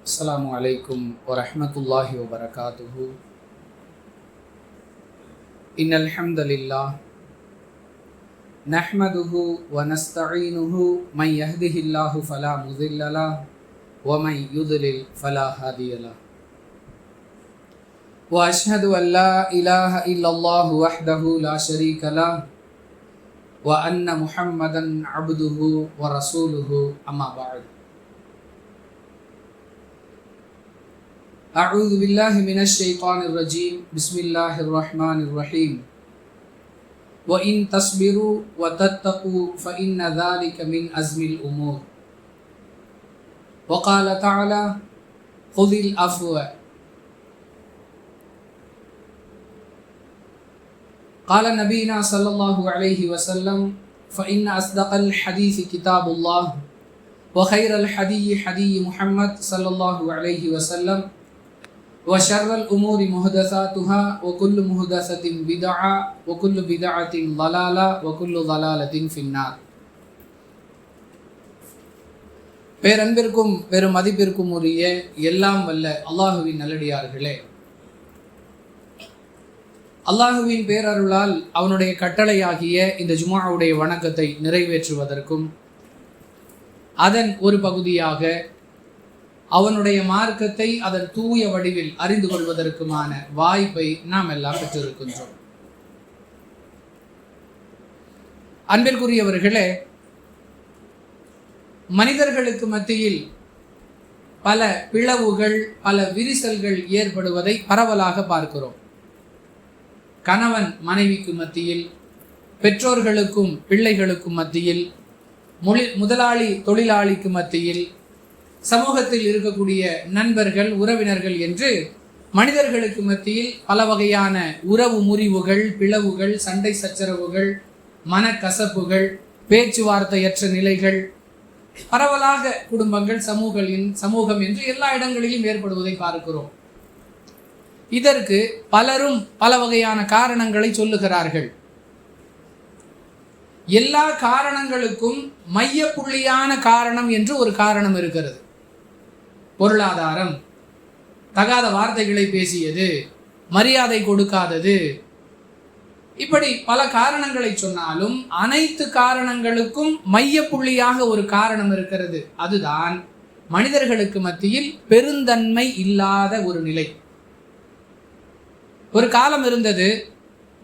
السلام عليكم ورحمة الله وبركاته. إن الحمد لله نحمده ونستعينه من يهده الله فلا مضل له ومن يضلل فلا هادي له. وأشهد أن لا إله إلا الله وحده لا شريك له وأن محمدا عبده ورسوله أما بعد. أعوذ بالله من الشيطان الرجيم. بسم الله الرحمن الرحيم. وإن تصبروا وتتقوا فإن ذلك من عزم الأمور. وقال تعالى خذ العفو. قال نبينا صلى الله عليه وسلم فإن أصدق الحديث كتاب الله وخير الحدي حدي محمد صلى الله عليه وسلم وشر الأمور محدثاتها وكل محدثة بدعة وكل بدعة ضلالة وكل ضلالة في النار. பேரன்பிற்கும் பெரும் மதிப்பிற்கும் உரிய எல்லாம் வல்ல அல்லாஹுவின் நல்லடியார்களே, அல்லாஹுவின் பேரருளால் அவனுடைய கட்டளையாகிய இந்த ஜும்ஆவுடைய வணக்கத்தை நிறைவேற்றுவதற்கும் அதன் ஒரு பகுதியாக அவனுடைய மார்க்கத்தை அதன் தூய வடிவில் அறிந்து கொள்வதற்குமான வாய்ப்பை நாம் எல்லாம் பெற்றிருக்கின்றோம். அன்பிற்குரியவர்களே, மனிதர்களுக்கு மத்தியில் பல பிளவுகள் பல விரிசல்கள் ஏற்படுவதை பரவலாக பார்க்கிறோம். கணவன் மனைவிக்கு மத்தியில், பெற்றோர்களுக்கும் பிள்ளைகளுக்கும் மத்தியில், முதலாளி தொழிலாளிக்கு மத்தியில், சமூகத்தில் இருக்கக்கூடிய நண்பர்கள் உறவினர்கள் என்று மனிதர்களுக்கு மத்தியில் பல வகையான உறவு முறிவுகள், பிளவுகள், சண்டை சச்சரவுகள், மனக்கசப்புகள், பேச்சுவார்த்தையற்ற நிலைகள் பரவலாக குடும்பங்கள் சமூகம் என்று எல்லா இடங்களிலும் ஏற்படுவதை பார்க்கிறோம். இதற்கு பலரும் பல வகையான காரணங்களை சொல்லுகிறார்கள். எல்லா காரணங்களுக்கும் மையப்புள்ளியான காரணம் என்று ஒரு காரணம் இருக்கிறது. பொருளாதாரம், தகாத வார்த்தைகளை பேசியது, மரியாதை கொடுக்காதது, இப்படி பல காரணங்களை சொன்னாலும் அனைத்து காரணங்களுக்கும் மையப்புள்ளியாக ஒரு காரணம் இருக்கிறது. அதுதான் மனிதர்களுக்கு மத்தியில் பெருந்தன்மை இல்லாத ஒரு நிலை. ஒரு காலம் இருந்தது,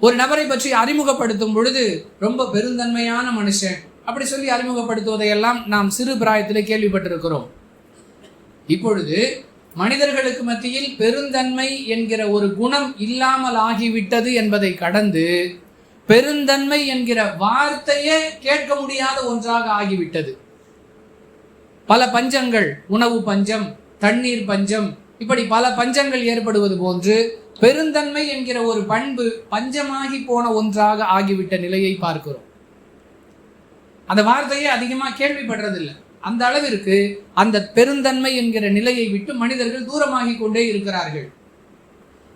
ஒரு நபரை பற்றி அறிமுகப்படுத்தும் பொழுது ரொம்ப பெருந்தன்மையான மனுஷன் அப்படி சொல்லி அறிமுகப்படுத்துவதையெல்லாம் நாம் சிறு பிராயத்திலே கேள்விப்பட்டிருக்கிறோம். இப்பொழுது மனிதர்களுக்கு மத்தியில் பெருந்தன்மை என்கிற ஒரு குணம் இல்லாமல் ஆகிவிட்டது என்பதை கடந்து பெருந்தன்மை என்கிற வார்த்தையே கேட்க முடியாத ஒன்றாக ஆகிவிட்டது. பல பஞ்சங்கள், உணவு பஞ்சம், தண்ணீர் பஞ்சம், இப்படி பல பஞ்சங்கள் ஏற்படுவது போன்று பெருந்தன்மை என்கிற ஒரு பண்பு பஞ்சமாகி போன ஒன்றாக ஆகிவிட்ட நிலையை பார்க்கிறோம். அந்த வார்த்தையை அதிகமாக கேள்விப்படுறதில்லை. அந்த அளவிற்கு அந்த பெருந்தன்மை என்கிற நிலையை விட்டு மனிதர்கள் தூரமாகி கொண்டே இருக்கிறார்கள்.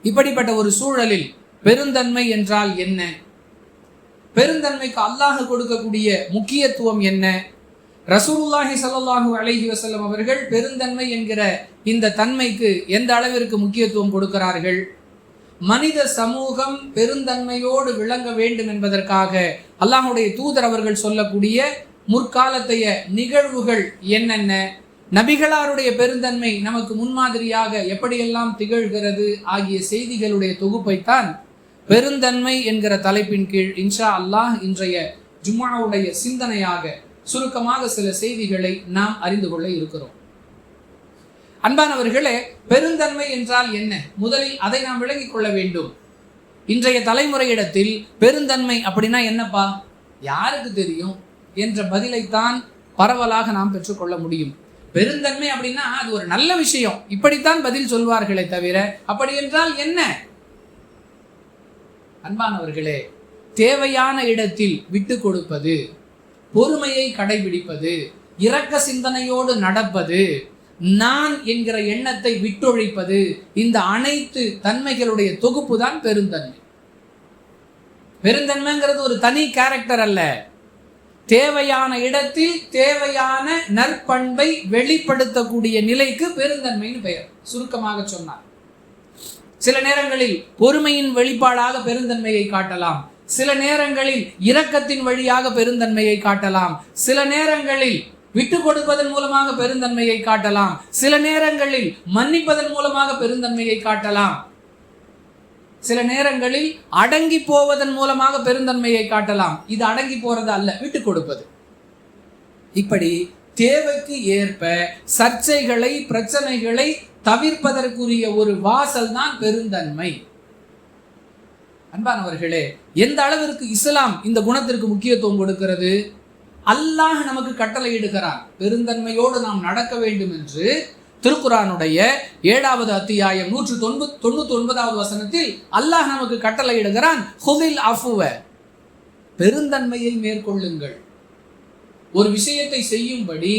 இப்படிப்பட்ட ஒரு சூழலில் பெருந்தன்மை என்றால் என்ன? பெருந்தன்மைக்கு அல்லாஹ் கொடுக்கக்கூடிய முக்கியத்துவம் என்ன? ரசூலுல்லாஹி ஸல்லல்லாஹு அலைஹி வஸல்லம் அவர்கள் பெருந்தன்மை என்கிற இந்த தன்மைக்கு எந்த அளவிற்கு முக்கியத்துவம் கொடுக்கிறார்கள்? மனித சமூகம் பெருந்தன்மையோடு விளங்க வேண்டும் என்பதற்காக அல்லாஹ்வுடைய தூதர் அவர்கள் சொல்லக்கூடிய முற்காலத்தைய நிகழ்வுகள் என்னென்ன, நபிகளாருடைய பெருந்தன்மை நமக்கு முன்மாதிரியாக எப்படியெல்லாம் திகழ்கிறது ஆகிய செய்திகளுடைய தொகுப்பைத்தான் பெருந்தன்மை என்கிற தலைப்பின் கீழ் இன்ஷா அல்லாஹ் இன்றைய ஜும்ஆவுடைய சிந்தனையாக சுருக்கமாக சில செய்திகளை நாம் அறிந்து கொள்ள இருக்கிறோம். அன்பானவர்களே, பெருந்தன்மை என்றால் என்ன? முதலில் அதை நாம் விளங்கிக் கொள்ள வேண்டும். இன்றைய தலைமுறையிடத்தில் பெருந்தன்மை அப்படின்னா என்னப்பா, யாருக்கு தெரியும் என்ற பதிலைத்தான் பரவலாக நாம் பெற்றுக்கொள்ள முடியும். பெருந்தன்மை அப்படின்னா அது ஒரு நல்ல விஷயம், இப்படித்தான் பதில் சொல்வார்களே தவிர அப்படி என்றால் என்ன? அன்பானவர்களே, தேவையான இடத்தில் விட்டு கொடுப்பது, பொறுமையை கடைபிடிப்பது, இரக்க சிந்தனையோடு நடப்பது, நான் என்கிற எண்ணத்தை விட்டொழிப்பது, இந்த அனைத்து தன்மைகளுடைய தொகுப்பு தான் பெருந்தன்மை. பெருந்தன்மைங்கிறது ஒரு தனி கேரக்டர் அல்ல. தேவையான இடத்தில் தேவையான நற்பண்பை வெளிப்படுத்தக்கூடிய நிலைக்கு பெருந்தன்மைன்னு பெயர். சுருக்கமாக சொன்னார், சில நேரங்களில் பொறுமையின் வெளிப்பாடாக பெருந்தன்மையை காட்டலாம், சில நேரங்களில் இரக்கத்தின் வழியாக பெருந்தன்மையை காட்டலாம், சில நேரங்களில் விட்டு கொடுப்பதன் மூலமாக பெருந்தன்மையை காட்டலாம், சில நேரங்களில் மன்னிப்பதன் மூலமாக பெருந்தன்மையை காட்டலாம், சில நேரங்களில் அடங்கி போவதன் மூலமாக பெருந்தன்மையை காட்டலாம். இது அடங்கி போறது அல்ல, விட்டு கொடுப்பது. இப்படி தேவைக்கு ஏற்ப சர்ச்சைகளை, பிரச்சனைகளை தவிர்ப்பதற்குரிய ஒரு வாசல் தான் பெருந்தன்மை. அன்பானவர்களே, எந்த அளவிற்கு இஸ்லாம் இந்த குணத்திற்கு முக்கியத்துவம் கொடுக்கிறது? அல்லாஹ் நமக்கு கட்டளை இடுகிறான், பெருந்தன்மையோடு நாம் நடக்க வேண்டும் என்று. திருக்குரானுடைய 7வது அத்தியாயம் 199வது வசனத்தில் அல்லாஹ் நமக்கு கட்டளை இடுகிறான், ஹுதில் அஃபுவ, பெருந்தன்மையை மேற்கொள்ளுங்கள். ஒரு விஷயத்தை செய்யும்படி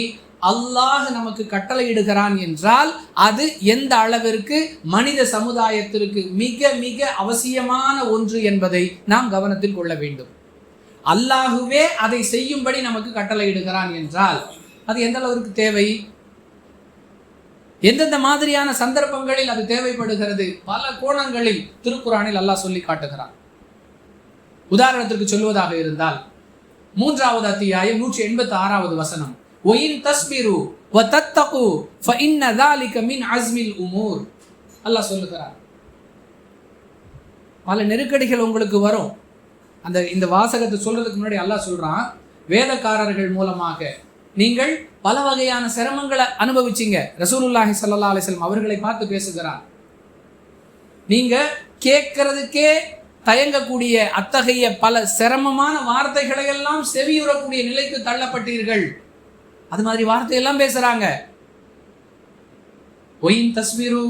அல்லாஹ் நமக்கு கட்டளை இடுகிறான் என்றால் அது எந்த அளவிற்கு மனித சமுதாயத்திற்கு மிக மிக அவசியமான ஒன்று என்பதை நாம் கவனத்தில் கொள்ள வேண்டும். அல்லாஹுவே அதை செய்யும்படி நமக்கு கட்டளை இடுகிறான் என்றால் அது எந்த அளவிற்கு தேவை, எந்தெந்த மாதிரியான சந்தர்ப்பங்களில் அது தேவைப்படுகிறது? பல கோணங்களில் திருக்குரானில் அல்லாஹ் சொல்லி காட்டுகிறான். உதாரணத்திற்கு சொல்வதாக இருந்தால் 3வது அத்தியாயம் 186வது வசனம், ஒயின் தஸ்பிரு வ தத்தகு ஃபஇன்ன ذلك மின் அஸ்மில் உமூர். அல்லாஹ் சொல்லுகிறார், பல நெருக்கடிகள் உங்களுக்கு வரும். இந்த வாசகத்தை சொல்றதுக்கு முன்னாடி அல்லாஹ் சொல்றான், வேதக்காரர்கள் மூலமாக நீங்கள் பல வகையான சிரமங்களை அனுபவிச்சீங்க. ரசூலுல்லாஹி ஸல்லல்லாஹு அலைஹி வஸல்லம் அவர்களை பார்த்து பேசுகிறார், நீங்க கேட்கறதுக்கே தயங்கக்கூடிய அத்தகைய பல சிரமமான வார்த்தைகளை எல்லாம் செவியுறக்கூடிய நிலைக்கு தள்ளப்பட்டீர்கள். அது மாதிரி வார்த்தையெல்லாம் பேசுறாங்க. ஒயின் தஸ்பிரு,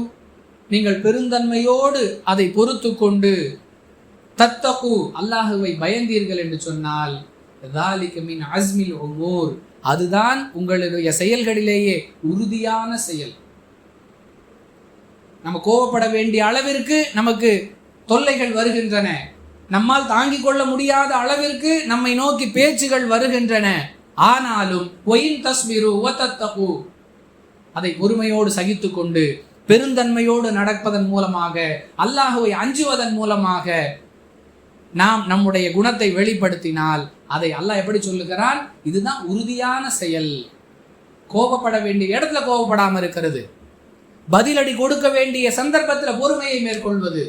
நீங்கள் பெருந்தன்மையோடு அதை பொறுத்து கொண்டு, தத்தகு, அல்லாஹுவை பயந்தீர்கள் என்று சொன்னால், ذلك மின் அஸ்மில் உமூர், அதுதான் உங்களுடைய செயல்களிலேயே உறுதியான செயல். நம்ம கோபப்பட வேண்டிய அளவிற்கு நமக்கு தொல்லைகள் வருகின்றன, நம்மால் தாங்கிக் கொள்ள முடியாத அளவிற்கு நம்மை நோக்கி பேச்சுகள் வருகின்றன. ஆனாலும் ஒயின் தஸ்பிரு வ தத்தகு, அதை பொறுமையோடு சகித்து கொண்டு பெருந்தன்மையோடு நடப்பதன் மூலமாக, அல்லாஹுவை அஞ்சுவதன் மூலமாக நாம் நம்முடைய குணத்தை வெளிப்படுத்தினால் அதை அல்லாஹ் எப்படி சொல்லுகிறான்? இதுதான் உறுதியான செயல். கோபப்பட வேண்டிய இடத்துல கோபப்படாமல் இருக்கிறது, பதிலடி கொடுக்க வேண்டிய சந்தர்ப்பத்தில் பொறுமையை மேற்கொள்வது,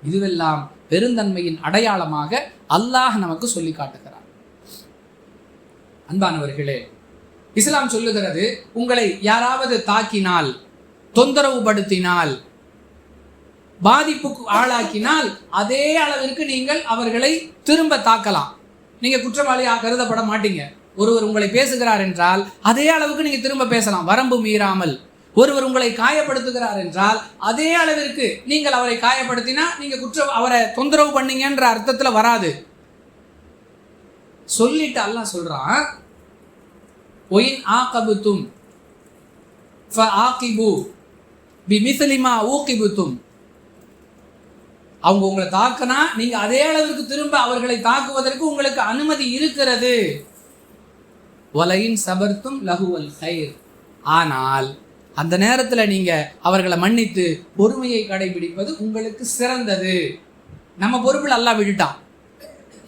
இதுவெல்லாம் பெருந்தன்மையின் அடையாளமாக அல்லாஹ் நமக்கு சொல்லி காட்டுகிறான். அன்பானவர்களே, இஸ்லாம் சொல்லுகிறது, உங்களை யாராவது தாக்கினால், தொந்தரவு படுத்தினால், பாதிப்புக்கு ஆளாக்கினால் அதே அளவிற்கு நீங்கள் அவர்களை திரும்ப தாக்கலாம். நீங்க குற்றவாளியாக கருதப்பட மாட்டீங்க. ஒருவர் உங்களை பேசுகிறார் என்றால் அதே அளவுக்கு நீங்க திரும்ப பேசலாம், வரம்பு மீறாமல். ஒருவர் உங்களை காயப்படுத்துகிறார் என்றால் அதே அளவிற்கு நீங்கள் அவரை காயப்படுத்தினா நீங்க அவரை தொந்தரவு பண்ணீங்கன்ற அர்த்தத்துல வராது. சொல்லிட்டு அல்லாஹ் சொல்றான், ஒயின் ஆகபுத்தும் ஃபஆகிபு பிமிஸ்லி மா ஊகிபுத்தும், அவங்க உங்களை தாக்குனா நீங்க அதே அளவுக்கு திரும்ப அவர்களை தாக்குவதற்கு உங்களுக்கு அனுமதி இருக்கிறது. வலையின் சபர்த்தும் லஹுவல் கைர், ஆனால் அந்த நேரத்தில் நீங்க அவர்களை மன்னித்து பொறுமையை கடைபிடிப்பது உங்களுக்கு சிறந்தது. நம்ம பொறுப்பில் அல்லாஹ் விட்டுட்டான்.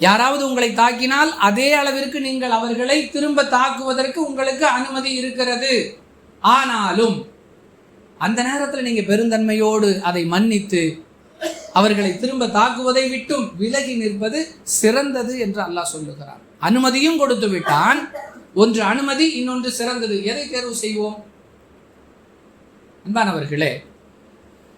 யாராவது உங்களை தாக்கினால் அதே அளவிற்கு நீங்கள் அவர்களை திரும்ப தாக்குவதற்கு உங்களுக்கு அனுமதி இருக்கிறது. ஆனாலும் அந்த நேரத்தில் நீங்க பெருந்தன்மையோடு அதை மன்னித்து அவர்களை திரும்ப தாக்குவதை விட்டும் விலகி நிற்பது சிறந்தது என்று அல்லாஹ் சொல்லுகிறார். அனுமதியும் கொடுத்து விட்டான். ஒன்று அனுமதி, இன்னொன்று சிறந்தது. எதை தேர்வு செய்வோம்? அன்பானவர்களே,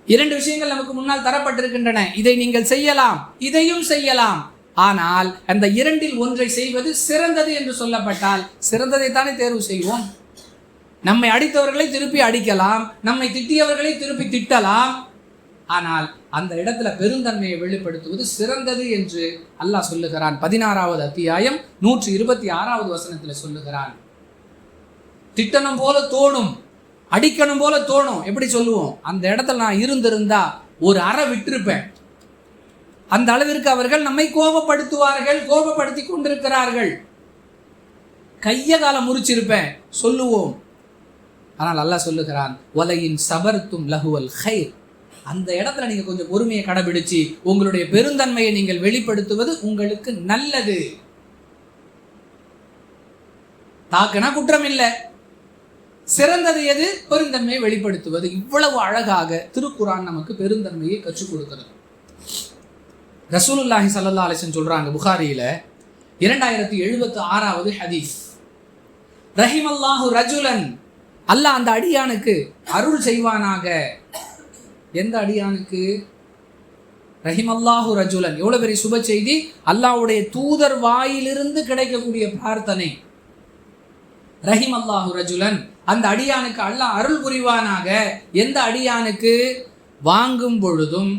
2 விஷயங்கள் நமக்கு முன்னால் தரப்பட்டிருக்கின்றன. இதை நீங்கள் செய்யலாம், இதையும் செய்யலாம். ஆனால் அந்த 2இல் ஒன்றை செய்வது சிறந்தது என்று சொல்லப்பட்டால் சிறந்ததைத்தானே தேர்வு செய்வோம். நம்மை அடித்தவர்களை திருப்பி அடிக்கலாம், நம்மை திட்டியவர்களை திருப்பி திட்டலாம். ஆனால் அந்த இடத்துல பெருந்தன்மையை வெளிப்படுத்துவது சிறந்தது என்று அல்லாஹ் சொல்லுகிறான். 16வது அத்தியாயம் 126வது வசனத்தில் சொல்லுகிறான். திட்டணும் போல தோணும், அடிக்கணும் போல தோணும். எப்படி சொல்லுவோம்? அந்த இடத்துல நான் இருந்திருந்தா ஒரு அறை விட்டிருப்பேன். அந்த அளவிற்கு அவர்கள் நம்மை கோபப்படுத்துவார்கள், கோபப்படுத்தி கொண்டிருக்கிறார்கள். கைய காலம் முறிச்சிருப்பேன் சொல்லுவோம். ஆனால் அல்லாஹ் சொல்லுகிறான், வலையின் சபர்த்தும் லஹுவல் ஹைர். அந்த இடத்துல நீங்க கொஞ்சம் பொறுமையை கடைபிடிச்சு உங்களுடைய பெருந்தன்மையை நீங்கள் வெளிப்படுத்துவது உங்களுக்கு நல்லது. தாக்குனா குற்றம் இல்லை, சிறந்தது எது? பெருந்தன்மையை வெளிப்படுத்துவது. இவ்வளவு அழகாக திருக்குர்ஆன் நமக்கு பெருந்தன்மையை கற்றுக் கொடுக்கிறது. ரசூலுல்லாஹி ஸல்லல்லாஹு அலைஹி வஸல்லம் சொல்றாங்க புகாரியில 2076வது ஹதீஸ், ரஹிமல்லாஹு ரஜுலன், அல்லாஹ் அந்த அடியானுக்கு அருள் செய்வானாக. எந்த அடியானுக்கு? ரஹிமல்லாஹு ரஜுலன். எவ்வளவு பெரிய சுப செய்தி! அல்லாஹ்வுடைய தூதர் வாயிலிருந்து கிடைக்கக்கூடிய பிரார்த்தனை. ரஹிமல்லாஹு ரஜுலன், அந்த அடியானுக்கு அல்லாஹ் அருள் புரிவானாக. எந்த அடியானுக்கு? வாங்கும் பொழுதும்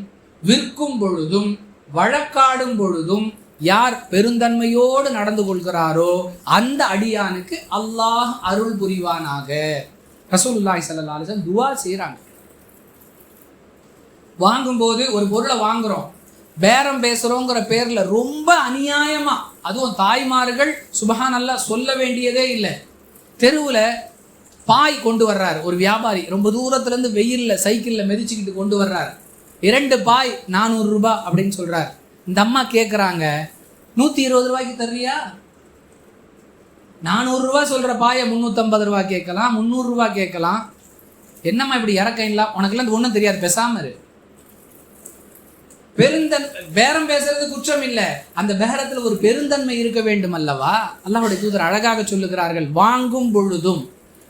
விற்கும் பொழுதும் வழக்காடும் பொழுதும் யார் பெருந்தன்மையோடு நடந்து கொள்கிறாரோ அந்த அடியானுக்கு அல்லாஹ் அருள் புரிவானாக. ரசூலுல்லாஹி ஸல்லல்லாஹு அலைஹி வஸல்லம் துஆ செய்றாங்க. வாங்கும்போது ஒரு பொருளை வாங்குறோம், பேரம் பேசுறோங்கிற பேர்ல ரொம்ப அநியாயமா, அதுவும் தாய்மார்கள் சுபஹானல்லாஹ் சொல்ல வேண்டியதே இல்லை, தெருவில் பாய் கொண்டு வர்றாரு ஒரு வியாபாரி, ரொம்ப தூரத்துல இருந்து வெயில்ல சைக்கிள்ல மிதிச்சுக்கிட்டு கொண்டு வர்றாரு. 2 பாய் 400 ரூபாய் அப்படின்னு சொல்றாரு. இந்த அம்மா கேட்குறாங்க, 120 ரூபாய்க்கு தர்றியா? 400 ரூபாய் சொல்ற பாயை 350 ரூபாய் கேட்கலாம், 300 ரூபாய் கேட்கலாம். என்னம்மா இப்படி இறக்கலாம்? உனக்குலாம் ஒன்றும் தெரியாது, பேசாம இரு. பேரம் பேசுறது குற்றம் இல்லை, அந்த பேரத்தில் ஒரு பெருந்தன்மை இருக்க வேண்டும் அல்லவா? அல்லாஹ்வுடைய தூதர் அழகாக சொல்லுகிறார்கள், வாங்கும் பொழுதும்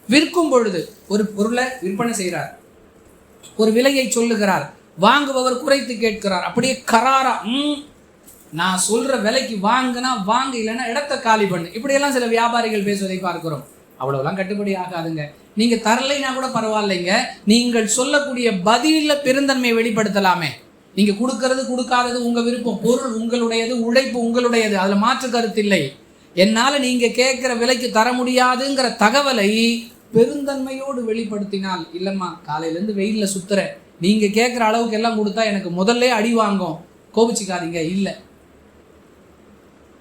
விற்கும் பொழுது. ஒரு பொருளை விற்பனை செய்கிறார், ஒரு விலையை சொல்லுகிறார், வாங்குபவர் குறைத்து கேட்கிறார், அப்படியே கராரா நான் சொல்ற விலைக்கு வாங்கினா வாங்க, இல்லைன்னா இடத்த காலி பண்ணு, இப்படியெல்லாம் சில வியாபாரிகள் பேசுவதை பார்க்கிறோம். அவ்வளவுலாம் கட்டுப்படி ஆகாதுங்க. நீங்க தரலைன்னா கூட பரவாயில்லைங்க, நீங்கள் சொல்லக்கூடிய பதில பெருந்தன்மையை வெளிப்படுத்தலாமே. நீங்க கொடுக்கறது கொடுக்காதது உங்க விருப்பம், பொருள் உங்களுடையது, உழைப்பு உங்களுடையது, அதுல மாற்று கருத்து இல்லை. என்னால நீங்க கேட்கிற விலைக்கு தர முடியாதுங்கிற தகவலை பெருந்தன்மையோடு வெளிப்படுத்தினால், இல்லம்மா காலையிலேருந்து வெயில்ல சுத்துற, நீங்க கேட்குற அளவுக்கு எல்லாம் கொடுத்தா எனக்கு முதல்ல அடி வாங்கும், கோபிச்சுக்காதீங்க. இல்லை,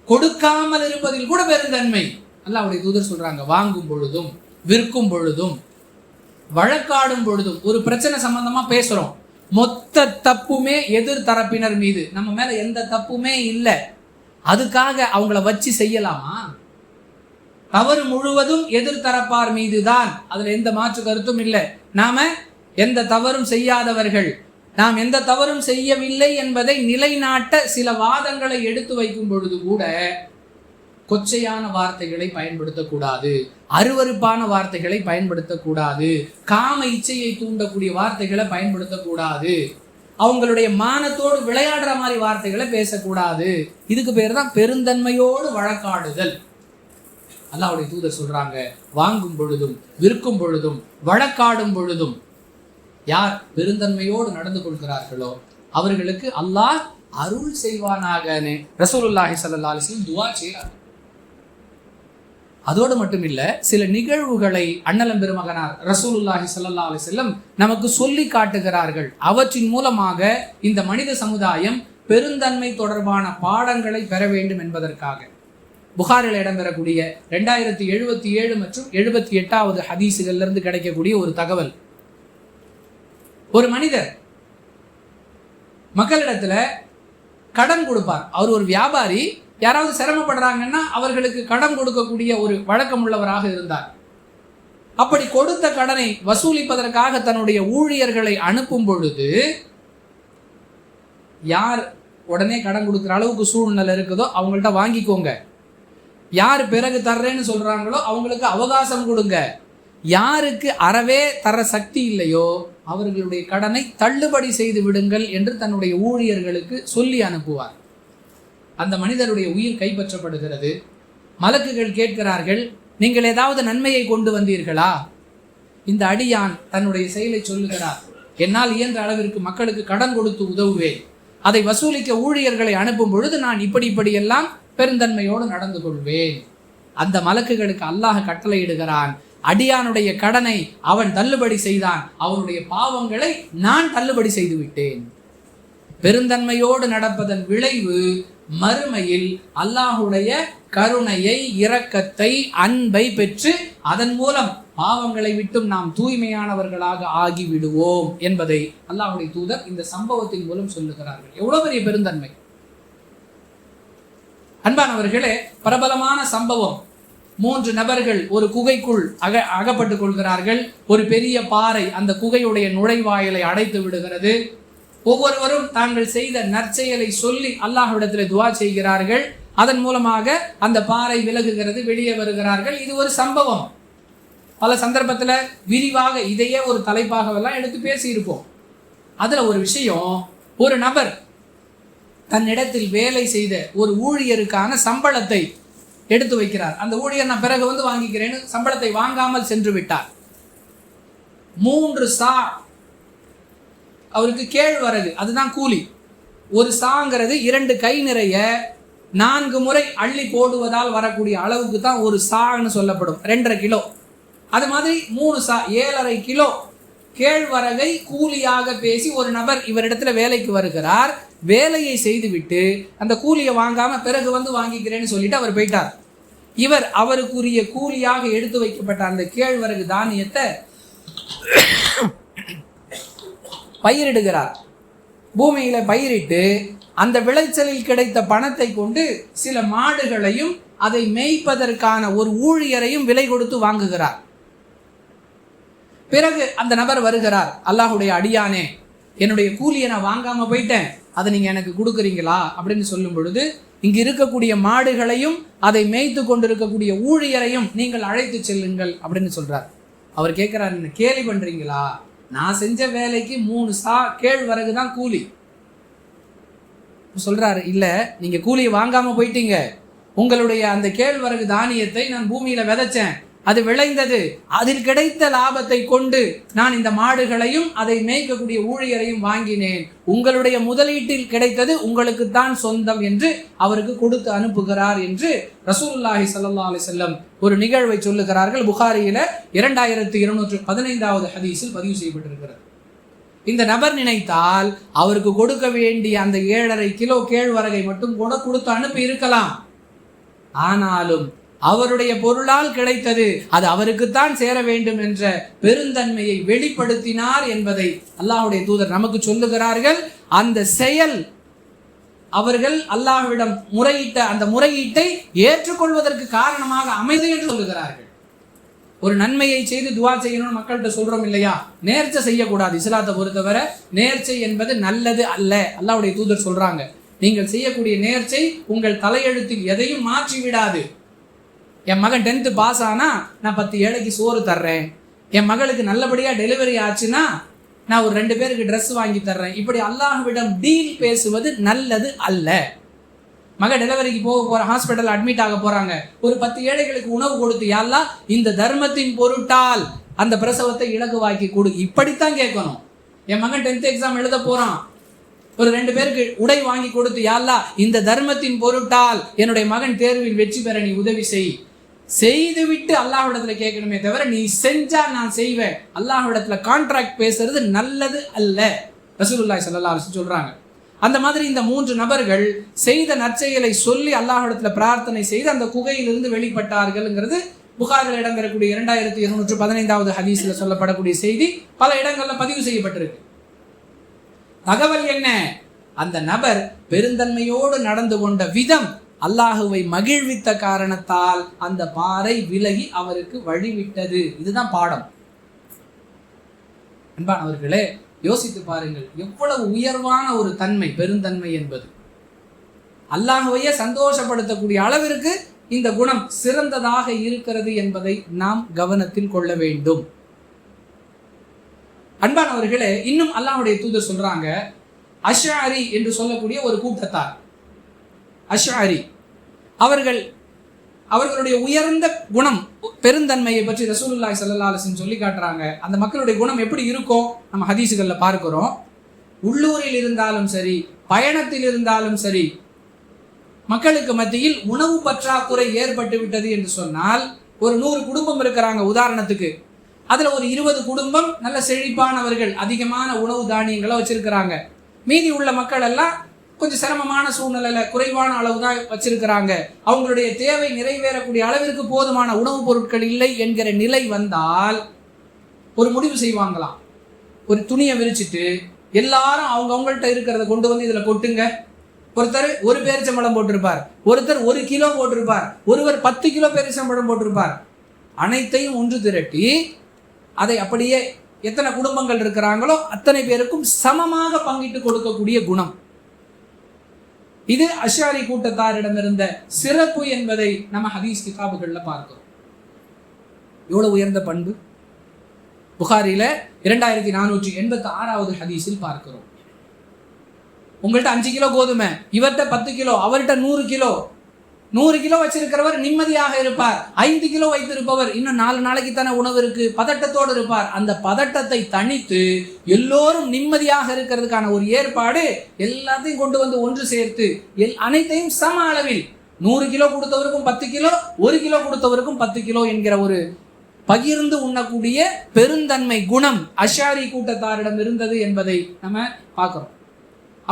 கொடுக்காமல் இருப்பதில் கூட பெருந்தன்மை. அல்லாஹ்வுடைய தூதர் சொல்றாங்க, வாங்கும் பொழுதும் விற்கும் பொழுதும் வழக்காடும் பொழுதும். ஒரு பிரச்சனை சம்பந்தமா பேசுறோம், மொத்த தப்புமே எதிர் தரப்பினர் மீது, நம்ம மேல எந்த தப்புமே இல்லை, அதுக்காக அவங்கள வச்சு செய்யலாமா? தவறு முழுவதும் எதிர்த்தரப்பார் மீதுதான், அதுல எந்த மாற்று கருத்தும் இல்லை. நாம எந்த தவறும் செய்யாதவர்கள், நாம் எந்த தவறும் செய்யவில்லை என்பதை நிலைநாட்ட சில வாதங்களை எடுத்து வைக்கும் பொழுது கூட கொச்சையான வார்த்தைகளை பயன்படுத்தக்கூடாது, அருவருப்பான வார்த்தைகளை பயன்படுத்தக்கூடாது, காம இச்சையை தூண்டக்கூடிய வார்த்தைகளை பயன்படுத்தக்கூடாது, அவங்களுடைய மானத்தோடு விளையாடுற மாதிரி வார்த்தைகளை பேசக்கூடாது. இதுக்கு பேர் தான் பெருந்தன்மையோடு வழக்காடுதல். அல்லாஹ்வுடைய தூதர் சொல்றாங்க, வாங்கும் பொழுதும் விற்கும் பொழுதும் வழக்காடும் பொழுதும் யார் பெருந்தன்மையோடு நடந்து கொள்கிறார்களோ அவர்களுக்கு அல்லாஹ் அருள் செய்வானாகன்னு ரசூலுல்லாஹி ஸல்லல்லாஹு அலைஹி வஸல்லம் துஆ செய்றாங்க. அதோடு மட்டும் இல்ல, சில நிகழ்வுகளை அண்ணலம் பெருமகனார் ரசூலுல்லாஹி ஸல்லல்லாஹு அலைஹி வஸல்லம் நமக்கு சொல்லி காட்டுகிறார்கள். அவற்றின் மூலமாக இந்த மனித சமுதாயம் பெருந்தன்மை தொடர்பான பாடங்களை பெற வேண்டும் என்பதற்காக. புகாரில் இடம்பெறக்கூடிய 2077 மற்றும் 78வது ஹதீஸுகள்ல இருந்து கிடைக்கக்கூடிய ஒரு தகவல். ஒரு மனிதர் மக்களிடத்துல கடன் கொடுப்பார். அவர் ஒரு வியாபாரி, யாராவது சிரமப்படுறாங்கன்னா அவர்களுக்கு கடன் கொடுக்கக்கூடிய ஒரு வழக்கம் உள்ளவராக இருந்தார். அப்படி கொடுத்த கடனை வசூலிப்பதற்காக தன்னுடைய ஊழியர்களை அனுப்பும் பொழுது, யார் உடனே கடன் கொடுக்குற அளவுக்கு சூழ்நிலை இருக்குதோ அவங்கள்ட்ட வாங்கிக்கோங்க, யார் பிறகு தர்றேன்னு சொல்றாங்களோ அவங்களுக்கு அவகாசம் கொடுங்க, யாருக்கு அறவே தர சக்தி இல்லையோ அவர்களுடைய கடனை தள்ளுபடி செய்து விடுங்கள் என்று தன்னுடைய ஊழியர்களுக்கு சொல்லி அனுப்புவார். அந்த மனிதருடைய உயிர் கைப்பற்றப்படுகிறது. மலக்குகள் கேட்கிறார்கள், நீங்கள் ஏதாவது நன்மையை கொண்டு வந்தீர்களா? இந்த அடியான் தன்னுடைய செயலை சொல்லுகிறார், என்னால் இயன்ற அளவிற்கு மக்களுக்கு கடன் கொடுத்து உதவுவேன், அதை வசூலிக்க ஊழியர்களை அனுப்பும் பொழுது நான் இப்படியெல்லாம் பெருந்தன்மையோடு நடந்து கொள்வேன். அந்த மலக்குகளுக்கு அல்லாஹ் கட்டளையிடுகிறான், அடியானுடைய கடனை அவன் தள்ளுபடி செய்தான், அவனுடைய பாவங்களை நான் தள்ளுபடி செய்து விட்டேன். பெருந்தன்மையோடு நடப்பதன் விளைவு மறுமையில் அல்லாஹுடைய கருணையை, இரக்கத்தை, அன்பை பெற்று அதன் மூலம் பாவங்களை விட்டும் நாம் தூய்மையானவர்களாக ஆகிவிடுவோம் என்பதை அல்லாஹுடைய தூதர் இந்த சம்பவத்தின் மூலம் சொல்லுகிறார்கள். எவ்வளவு பெரிய பெருந்தன்மை! அன்பானவர்களே, பிரபலமான சம்பவம். 3 நபர்கள் ஒரு குகைக்குள் அகப்பட்டுக் கொள்கிறார்கள். ஒரு பெரிய பாறை அந்த குகையுடைய நுழைவாயிலை அடைத்து விடுகிறது. ஒவ்வொருவரும் தாங்கள் செய்த நற்செயலை சொல்லி அல்லாஹ்விடத்தில் துஆ செய்கிறார்கள். அதன் மூலமாக அந்த பாறை விலகுகிறது, வெளியே வருகிறார்கள். இது ஒரு சம்பவம். பல சந்தர்ப்பத்தில் விரிவாக இதையே ஒரு தலைப்பாகவெல்லாம் எடுத்து பேசியிருப்போம். அதுல ஒரு விஷயம், ஒரு நபர் தன்னிடத்தில் வேலை செய்த ஒரு ஊழியருக்கான சம்பளத்தை எடுத்து வைக்கிறார். அந்த ஊழியர் நான் பிறகு வந்து வாங்கிக்கிறேன்னு சம்பளத்தை வாங்காமல் சென்று விட்டார். 3 சா அவருக்கு கேழ்வரகு, அதுதான் கூலி. ஒரு சாங்கிறது 2 கை நிறைய 4 முறை அள்ளி போடுவதால் வரக்கூடிய அளவுக்கு தான் ஒரு சான்னு சொல்லப்படும், 2.5 கிலோ. அது மாதிரி 3 சா 7.5 கிலோ கேழ்வரகை கூலியாக பேசி ஒரு நபர் இவரிடத்துல வேலைக்கு வருகிறார். வேலையை செய்துவிட்டு அந்த கூலியை வாங்காம பிறகு வந்து வாங்கிக்கிறேன்னு சொல்லிட்டு அவர் போயிட்டார். இவர் அவருக்குரிய கூலியாக எடுத்து வைக்கப்பட்ட அந்த கேழ்வரகு தானியத்தை பயிரிடுகிறார். பூமியில பயிரிட்டு அந்த விளைச்சலில் கிடைத்த பணத்தை கொண்டு சில மாடுகளையும் அதை மேய்ப்பதற்கான ஒரு ஊழியரையும் விலை கொடுத்து வாங்குகிறார். பிறகு அந்த நபர் வருகிறார், அல்லாஹுடைய அடியானே, என்னுடைய கூலியை நான் வாங்காம போயிட்டேன், அதை நீங்க எனக்கு கொடுக்குறீங்களா அப்படின்னு சொல்லும் பொழுது, இங்கு இருக்கக்கூடிய மாடுகளையும் அதை மேய்த்து கொண்டிருக்கக்கூடிய ஊழியரையும் நீங்கள் அழைத்து செல்லுங்கள் அப்படின்னு சொல்றார். அவர் கேட்கிறார், என்ன கேலி பண்றீங்களா? நான் செஞ்ச வேலைக்கு 3 சா கேழ்வரகு தான் கூலி. சொல்றாரு, இல்ல, நீங்க கூலியை வாங்காம போயிட்டீங்க. உங்களுடைய அந்த கேழ்வரகு தானியத்தை நான் பூமியில விதைச்சேன், அது விளைந்தது. அதில் கிடைத்த லாபத்தை கொண்டு நான் இந்த மாடுகளையும் அதை மேய்க்கக்கூடிய ஊழியரையும் வாங்கினேன். உங்களுடைய முதலீட்டில் கிடைத்தது உங்களுக்கு தான் சொந்தம் என்று அவருக்கு கொடுத்து அனுப்புகிறார் என்று ரசூலுல்லாஹி ஸல்லல்லாஹு அலைஹி வஸல்லம் ஒரு நிகழ்வை சொல்லுகிறார்கள். புகாரியில 2215வது ஹதீஸில் பதிவு செய்யப்பட்டிருக்கிறது. இந்த நபர் நினைத்தால் அவருக்கு கொடுக்க வேண்டிய அந்த 7.5 கிலோ கேழ்வரகை மட்டும் கூட கொடுத்து அனுப்பி இருக்கலாம். ஆனாலும் அவருடைய பொருளால் கிடைத்தது அது அவருக்குத்தான் சேர வேண்டும் என்ற பெருந்தன்மையை வெளிப்படுத்தினார் என்பதை அல்லாஹ்வுடைய தூதர் நமக்கு சொல்லுகிறார்கள். அந்த செயல் அவர்கள் அல்லாஹ்விடம் முறையிட்ட அந்த முறையீட்டை ஏற்றுக்கொள்வதற்கு காரணமாக அமைது என்று சொல்லுகிறார்கள். ஒரு நன்மையை செய்து துவா செய்யணும்னு மக்கள்கிட்ட சொல்றோம் இல்லையா? நேர்ச்சை செய்யக்கூடாது. இஸ்லாத்தை பொறுத்தவரை நேர்ச்சை என்பது நல்லது அல்ல. அல்லாஹ்வுடைய தூதர் சொல்றாங்க, நீங்கள் செய்யக்கூடிய நேர்ச்சை உங்கள் தலையெழுத்தில் எதையும் மாற்றி விடாது. என் மகன் 10th பாஸ் ஆனா நான் 10 ஏழைக்கு சோறு தர்றேன், என் மகளுக்கு நல்லபடியா டெலிவரி ஆச்சுன்னா நான் ஒரு 2 பேருக்கு ட்ரெஸ் வாங்கி தர்றேன். இப்படி அல்லாஹ்விடம் டீல் பேசுவது நல்லது அல்ல. மக டெலிவரிக்கு போக போற, ஹாஸ்பிட்டல் அட்மிட் ஆக போறாங்க, ஒரு 10 ஏழைகளுக்கு உணவு கொடுத்து, யா அல்லாஹ் இந்த தர்மத்தின் பொருட்டால் அந்த பிரசவத்தை இலகுவாக்கி கொடு, இப்படித்தான் கேட்கணும். என் மகன் 10th எக்ஸாம் எழுத போறான், ஒரு 2 பேருக்கு உடை வாங்கி கொடுத்து, யா அல்லாஹ் இந்த தர்மத்தின் பொருட்டால் என்னுடைய மகன் தேர்வில் வெற்றி பெற நீ உதவி செய். செய்துவிட்டு அல்லாஹ்விடத்துல கேட்கணுமே தவிர நீ செஞ்சா நான் செய்வேன், அல்லாஹ்விடத்துல கான்ட்ராக்ட் பேசுறது நல்லது அல்ல. ரசூலுல்லாஹி ஸல்லல்லாஹு அலைஹி வஸல்லம் சொல்றாங்க. அந்த மாதிரி இந்த 3 நபர்கள் செய்த நற்செயலை சொல்லி அல்லாஹ்விடத்துல பிரார்த்தனை செய்து அந்த குகையிலிருந்து வெளிப்பட்டார்கள்ங்கிறது புகாரில் இடம்பெறக்கூடிய 2215வது ஹதீஸ்ல சொல்லப்படக்கூடிய செய்தி பல இடங்கள்ல பதிவு செய்யப்பட்டிருக்கு. தகவல் என்ன? அந்த நபர் பெருந்தன்மையோடு நடந்து கொண்ட விதம் அல்லாஹுவை மகிழ்வித்த காரணத்தால் அந்த பாறை விலகி அவருக்கு வழிவிட்டது. இதுதான் பாடம். அன்பானவர்களே, யோசித்து பாருங்கள், எவ்வளவு உயர்வான ஒரு தன்மை பெருந்தன்மை என்பது. அல்லாஹுவையே சந்தோஷப்படுத்தக்கூடிய அளவிற்கு இந்த குணம் சிறந்ததாக இருக்கிறது என்பதை நாம் கவனத்தில் கொள்ள வேண்டும். அன்பானவர்களே, இன்னும் அல்லாஹ்வுடைய தூதர் சொல்றாங்க, அஷ்அரி என்று சொல்லக்கூடிய ஒரு கூட்டத்தார், அஷ்அரி அவர்களுடைய உயர்ந்த குணம் பெருந்தன்மையை பற்றி ரசூலுல்லாஹி ஸல்லல்லாஹு அலைஹி வஸல்லம் சொல்லி காட்டுறாங்க. அந்த மக்களுடைய குணம் எப்படி இருக்கும் நம்ம ஹதீஸுகள்ல பார்க்கிறோம். உள்ளூரில் இருந்தாலும் சரி, பயணத்தில் இருந்தாலும் சரி, மக்களுக்கு மத்தியில் உணவு பற்றாக்குறை ஏற்பட்டு விட்டது என்று சொன்னால், ஒரு 100 குடும்பம் இருக்கிறாங்க உதாரணத்துக்கு, அதுல ஒரு 20 குடும்பம் நல்ல செழிப்பானவர்கள், அதிகமான உணவு தானியங்களை வச்சிருக்கிறாங்க. மீதி உள்ள மக்கள் எல்லாம் கொஞ்சம் சிரமமான சூழ்நிலையில குறைவான அளவு தான் வச்சிருக்கிறாங்க, அவங்களுடைய தேவை நிறைவேறக்கூடிய அளவிற்கு போதுமான உணவுப் பொருட்கள் இல்லை என்கிற நிலை வந்தால் ஒரு முடிவு செய்வாங்களாம். ஒரு துணியை விரிச்சிட்டு எல்லாரும் அவங்கள்ட்ட இருக்கிறத கொண்டு வந்து இதுல கொட்டுங்க. ஒருத்தர் 1 பேரிச்சம்பழம் போட்டிருப்பார், ஒருத்தர் 1 கிலோ போட்டிருப்பார், ஒருவர் 10 கிலோ பேரிச்சம்பழம் போட்டிருப்பார். அனைத்தையும் ஒன்று திரட்டி அதை அப்படியே எத்தனை குடும்பங்கள் இருக்கிறாங்களோ அத்தனை பேருக்கும் சமமாக பங்கிட்டு கொடுக்கக்கூடிய குணம். இது அஷாரி கூட்டத்தாரிடம் இருந்த சிறப்பு என்பதை நம்ம ஹதீஸ் கிதாபுகள்ல பார்க்கிறோம். எவ்வளவு உயர்ந்த பண்பு! புகாரில 2486வது ஹதீஸில் பார்க்கிறோம். உங்கள்கிட்ட 5 கிலோ கோதுமை, இவர்கிட்ட 10 கிலோ, அவர்கிட்ட 100 கிலோ. 100 கிலோ வச்சிருக்கிறவர் நிம்மதியாக இருப்பார். 5 கிலோ வைத்திருப்பவர் இன்னும் 4 நாளைக்கு தானே உணவு இருக்கு, பதட்டத்தோடு இருப்பார். அந்த பதட்டத்தை தணித்து எல்லோரும் நிம்மதியாக இருக்கிறதுக்கான ஒரு ஏற்பாடு, எல்லாத்தையும் கொண்டு வந்து ஒன்று சேர்த்து அனைத்தையும் சம அளவில் 100 கிலோ கொடுத்தவருக்கும் 10 கிலோ, 1 கிலோ கொடுத்தவருக்கும் 10 கிலோ என்கிற ஒரு பகிர்ந்து உண்ணக்கூடிய பெருந்தன்மை குணம் அஷாரி கூட்டத்தாரிடம் இருந்தது என்பதை நம்ம பார்க்கிறோம்.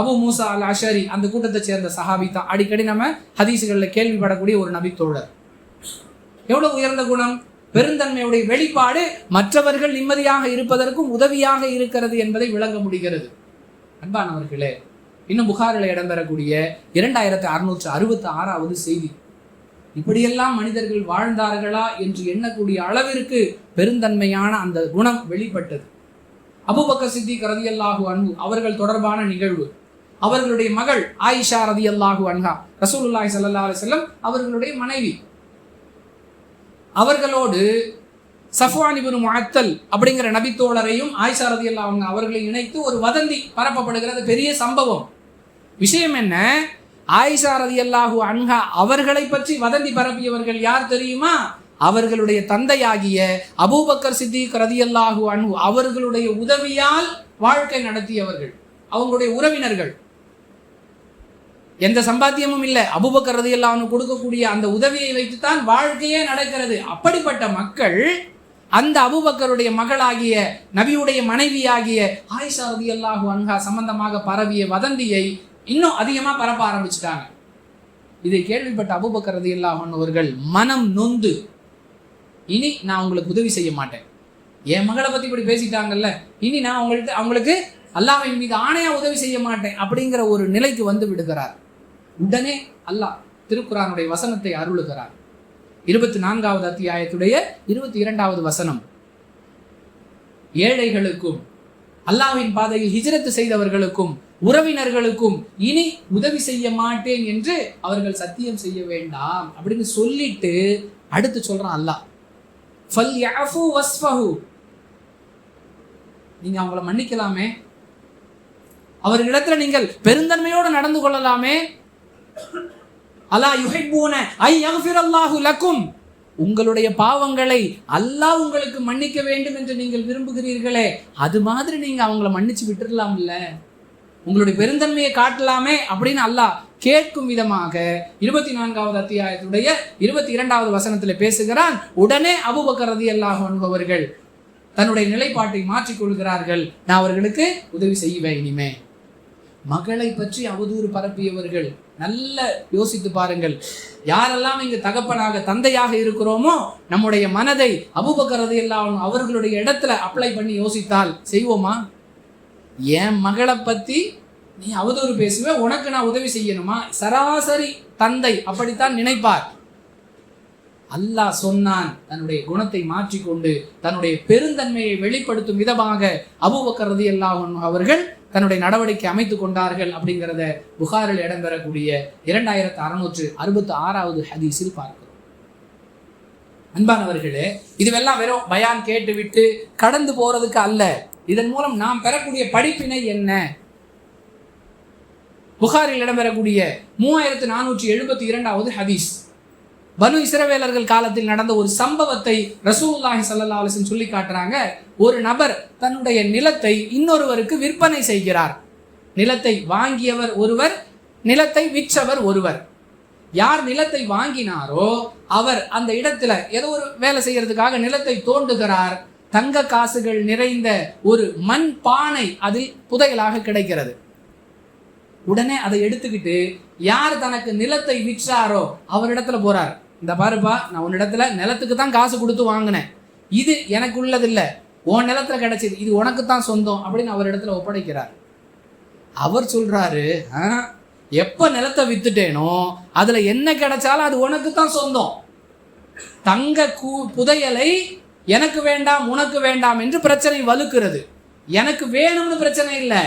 அபு மூசா அல் அஷாரி அந்த கூட்டத்தை சேர்ந்த சஹாபி தான். அடிக்கடி நம்ம ஹதீசுகளில் கேள்விப்படக்கூடிய ஒரு நபித்தோழர். எவ்வளவு உயர்ந்த குணம்! பெருந்தன்மையுடைய வெளிப்பாடு மற்றவர்கள் நிம்மதியாக இருப்பதற்கும் உதவியாக இருக்கிறது என்பதை விளங்க முடிகிறது. அன்பானவர்களே, இன்னும் புகாரில் இடம்பெறக்கூடிய 2666வது செய்தி. இப்படியெல்லாம் மனிதர்கள் வாழ்ந்தார்களா என்று எண்ணக்கூடிய அளவிற்கு பெருந்தன்மையான அந்த குணம் வெளிப்பட்டது. அபூபக்கர் சித்திக் ரலியல்லாஹு அன்ஹு அவர்கள் தொடர்பான நிகழ்வு. அவர்களுடைய மகள் ஆயிஷா ரலியல்லாஹு அன்ஹா, ரசூலுல்லாஹி ஸல்லல்லாஹு அலைஹி வஸல்லம் அவர்களுடைய மனைவி, அவர்களோடு சஃப்வான் இப்னு முஅத்தல் அப்படிங்கிற நபித்தோழரையும் ஆயிஷா ரலியல்லாஹு அன்ஹா அவர்களை இணைத்து ஒரு வதந்தி பரப்பப்படுகிறது. பெரிய சம்பவம். விஷயம் என்ன? ஆயிஷா ரலியல்லாஹு அன்ஹா அவர்களை பற்றி வதந்தி பரப்பியவர்கள் யார் தெரியுமா? அவர்களுடைய தந்தையாகிய அபூபக்கர் சித்திக் ரலியல்லாஹு அன்ஹு அவர்களுடைய உதவியால் வாழ்க்கை நடத்தியவர்கள், அவங்களுடைய உறவினர்கள். எந்த சம்பாத்தியமும் இல்லை, அபூபக்கர் ரலியல்லாஹு அன்ஹு கொடுக்கக்கூடிய அந்த உதவியை வைத்துத்தான் வாழ்க்கையே நடக்கிறது. அப்படிப்பட்ட மக்கள் அந்த அபூபக்கருடைய மகளாகிய நபியுடைய மனைவியாகிய ஆயிஷா ரலியல்லாஹு அன்ஹா சம்பந்தமாக பரவிய வதந்தியை இன்னும் அதிகமா பரப்ப ஆரம்பிச்சுட்டாங்க. இதை கேள்விப்பட்ட அபூபக்கர் ரலியல்லாஹு அன்ஹு அவர்கள் மனம் நொந்து, இனி நான் உங்களுக்கு உதவி செய்ய மாட்டேன், என் மகளை பத்தி இப்படி பேசிட்டாங்கல்ல, இனி நான் அவங்களுக்கு அல்லாஹ்வின் மீது ஆணையா உதவி செய்ய மாட்டேன் அப்படிங்கிற ஒரு நிலைக்கு வந்து விடுகிறார். உடனே அல்லாஹ் திருக்குர்ஆனுடைய வசனத்தை அருளுகிறார். 24வது அத்தியாயத்துடைய 22வது வசனம். ஏழைகளுக்கும் அல்லாஹ்வின் பாதையில் ஹிஜ்ரத் செய்தவர்களுக்கும் உறவினர்களுக்கும் இனி உதவி செய்ய மாட்டேன் என்று அவர்கள் சத்தியம் செய்ய வேண்டாம் அப்படின்னு சொல்லிட்டு அடுத்து சொல்றான் அல்லாஹ், ஃபல்யஃபு வஸ்ஃபஹு, நீங்க அவங்கள மன்னிக்கலாமே, அவர்களிடத்துல நீங்கள் பெருந்தன்மையோடு நடந்து கொள்ளலாமே. அலா யுஹிப்பூன ஐ யக்ஃபிரல்லாஹு லக்கும், உங்களுடைய பாவங்களை அல்லாஹ் உங்களுக்கு மன்னிக்க வேண்டும் என்று நீங்கள் விரும்புகிறீர்களே, அது மாதிரி நீங்க அவங்கள மன்னிச்சு விட்டுடலாம்ல, உங்களுடைய பெருந்தன்மையை காட்டலாமே அப்படின்னு அல்லாஹ் கேட்கும் விதமாக 24வது அத்தியாயத்துடைய 22வது வசனத்தில் பேசுகிறான். உடனே அபூபக்கர் ரலியல்லாஹு அன்ஹு அவர்கள் தன்னுடைய நிலைப்பாட்டை மாற்றிக்கொள்கிறார்கள். நான் அவர்களுக்கு உதவி செய்வேன் இனிமே. மகளை பற்றி அவதூறு பரப்பியவர்கள் நல்ல யோசித்து பாருங்கள். யாரெல்லாம் இங்கு தகப்பனாக தந்தையாக இருக்கிறோமோ நம்முடைய மனதை அபூபக்கர் ரலியல்லாஹு அன்ஹு அவர்களுடைய இடத்துல அப்ளை பண்ணி யோசித்தால் செய்வோமா? என் மகளை பத்தி நீ அவதூறு பேசுவ, உனக்கு நான் உதவி செய்யணுமா? சராசரி தந்தை அப்படித்தான் நினைப்பார். அல்லாஹ் சொன்னான், தன்னுடைய குணத்தை மாற்றிக்கொண்டு தன்னுடைய பெருந்தன்மையை வெளிப்படுத்தும் விதமாக அபூபக்கர் ரலியல்லாஹு அன்ஹு அவர்கள் தன்னுடைய நடவடிக்கை அமைத்துக் கொண்டார்கள் அப்படிங்கிறத புகாரில் இடம்பெறக்கூடிய 2666வது ஹதீஸில் பார்க்கிறோம். அன்பானவர்களே, இதுவெல்லாம் வெறும் பயான் கேட்டுவிட்டு கடந்து போறதுக்கு அல்ல. இதன் மூலம் நாம் பெறக்கூடிய படிப்பினை என்ன? புகாரில் இடம்பெறக்கூடிய 3472வது ஹதீஸ். பனு இஸ்ரவேலர்கள் காலத்தில் நடந்த ஒரு சம்பவத்தை ரசூலுல்லாஹி ஸல்லல்லாஹு அலைஹி வஸல்லம் சொல்லி காட்டுறாங்க. ஒரு நபர் தன்னுடைய நிலத்தை இன்னொருவருக்கு விற்பனை செய்கிறார். நிலத்தை வாங்கியவர் ஒருவர், நிலத்தை விற்றவர் ஒருவர். யார் நிலத்தை வாங்கினாரோ அவர் அந்த இடத்துல ஏதோ ஒரு வேலை செய்யறதுக்காக நிலத்தை தோண்டுகிறார். தங்க காசுகள் நிறைந்த ஒரு மண் பானை அதில் புதையலாக கிடைக்கிறது. உடனே அதை எடுத்துக்கிட்டு யார் தனக்கு நிலத்தை விற்றாரோ அவரிடத்துல போறார். இந்த பாருப்பா, நான் உன்னிடத்துல நிலத்துக்கு தான் காசு கொடுத்து வாங்கினேன், இது எனக்கு உள்ளது இல்லை, உன் நிலத்துல கிடைச்சது, இது உனக்கு தான் சொந்தம் அப்படின்னு அவரிடத்துல ஒப்படைக்கிறார். அவர் சொல்றாரு, எப்ப நிலத்தை வித்துட்டேனோ அதுல என்ன கிடைச்சாலும் அது உனக்கு தான் சொந்தம். தங்க புதையலை எனக்கு வேண்டாம் உனக்கு வேண்டாம் என்று பிரச்சனை வலுக்கிறது. எனக்கு வேணும்னு பிரச்சனை இல்லை,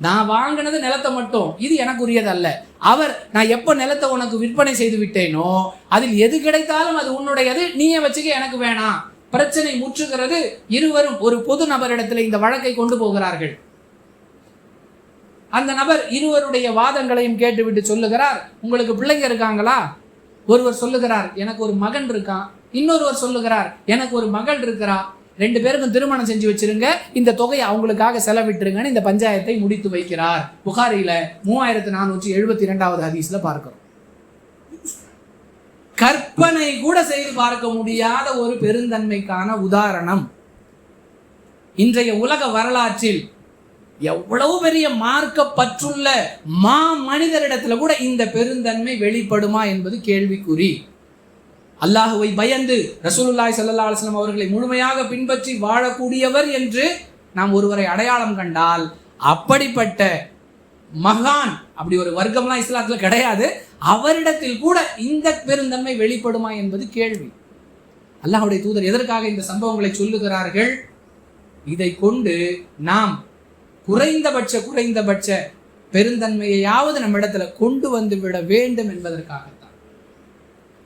நான் வாங்கினது நிலத்தை மட்டும், இது எனக்கு உரியது அல்ல. அவர், நான் எப்போ நிலத்தை உனக்கு விற்பனை செய்து விட்டேனோ அதில் எது கிடைத்தாலும் அது உன்னுடையது, நீயே வச்சுக்க, எனக்கு வேணாம். பிரச்சனை முற்றுகிறது. இருவரும் ஒரு பொது நபரிடத்தில் இந்த வழக்கை கொண்டு போகிறார்கள். அந்த நபர் இருவருடைய வாதங்களையும் கேட்டுவிட்டு சொல்லுகிறார், உங்களுக்கு பிள்ளைங்க இருக்காங்களா? ஒருவர் சொல்லுகிறார், எனக்கு ஒரு மகன் இருக்கான். இன்னொருவர் சொல்லுகிறார், எனக்கு ஒரு மகள் இருக்கிறா. 2 பேருக்கும் திருமணம் செஞ்சு வச்சிருங்க, இந்த தொகையை அவங்களுக்காக செலவிட்டுருங்கன்னு இந்த பஞ்சாயத்தை முடித்து வைக்கிறார். புகாரில 3472வது ஹதீஸ்ல பார்க்கிறோம். கற்பனை கூட செய்து பார்க்க முடியாத ஒரு பெருந்தன்மைக்கான உதாரணம். இன்றைய உலக வரலாற்றில் எவ்வளவு பெரிய மார்க்க பற்றுள்ள மனிதரிடத்துல கூட இந்த பெருந்தன்மை வெளிப்படுமா என்பது கேள்விக்குறி. அல்லாஹுவை பயந்து ரசூலுல்லாஹி ஸல்லல்லாஹு அலைஹி வஸல்லம் அவர்களை முழுமையாக பின்பற்றி வாழக்கூடியவர் என்று நாம் ஒருவரை அடையாளம் கண்டால், அப்படிப்பட்ட மகான், அப்படி ஒரு வர்க்கம்லாம் இஸ்லாத்துல கிடையாது, அவரிடத்தில் கூட இந்த பெருந்தன்மை வெளிப்படுமா என்பது கேள்வி. அல்லாஹ்வுடைய தூதர் எதற்காக இந்த சம்பவங்களை சொல்லுகிறார்கள்? இதை கொண்டு நாம் குறைந்தபட்ச பெருந்தன்மையாவது நம்ம இடத்துல கொண்டு வந்து விட வேண்டும் என்பதற்காகத்தான்.